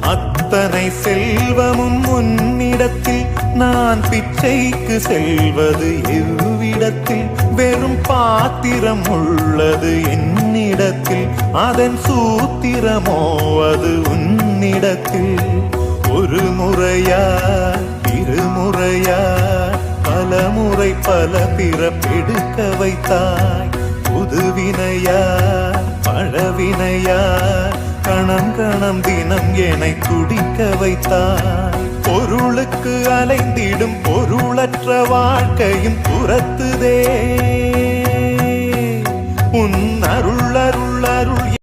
அத்தனை செல்வமும் உன்னிடத்தில் நான் பிச்சைக்கு செல்வது எவ்விடத்தில் வெறும் பாத்திரம் உள்ளது என்னிடத்தில் அதன் சூத்திரமோ அது உன்னிடத்தில் ஒரு முறையா இருமுறையா பல முறை பல பிறப்பெடுக்க வைத்தாய் புதுவினையா பழவினையா கணம் கணம் தினம் என்னை துடிக்க வைத்தாய் பொருளுக்கு அலைந்திடும் பொருளற்ற வாழ்க்கையும் துரத்துதே உன் அருள் அருள் அருள்